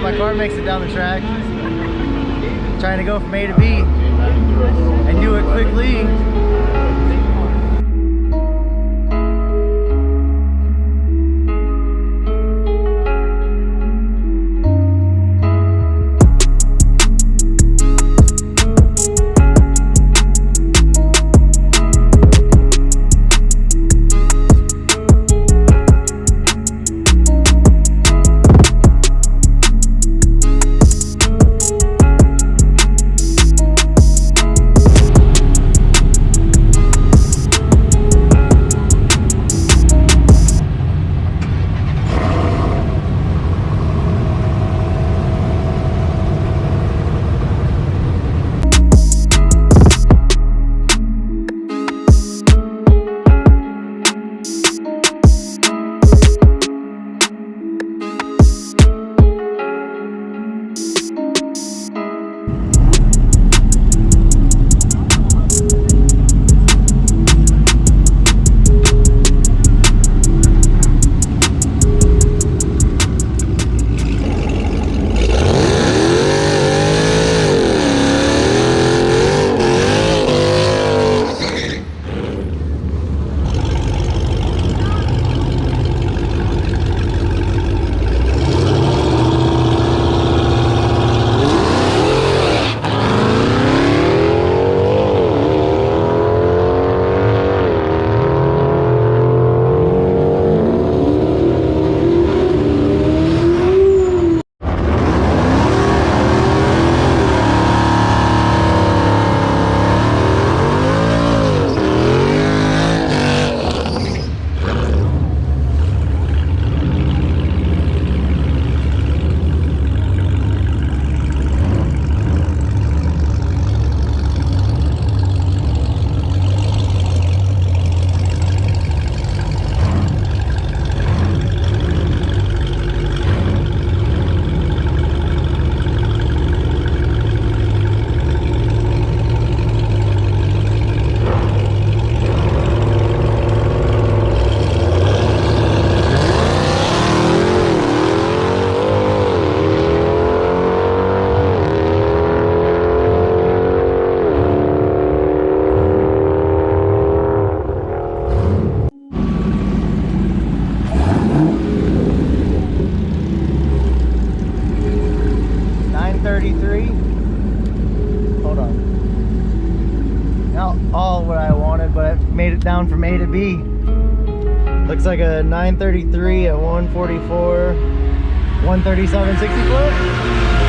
my car makes it down the track. Trying to go from A to B and do it quickly. Hold on. Not all what I wanted, but I made it down from A to B. Looks like a 933 at 144, 137 60 foot.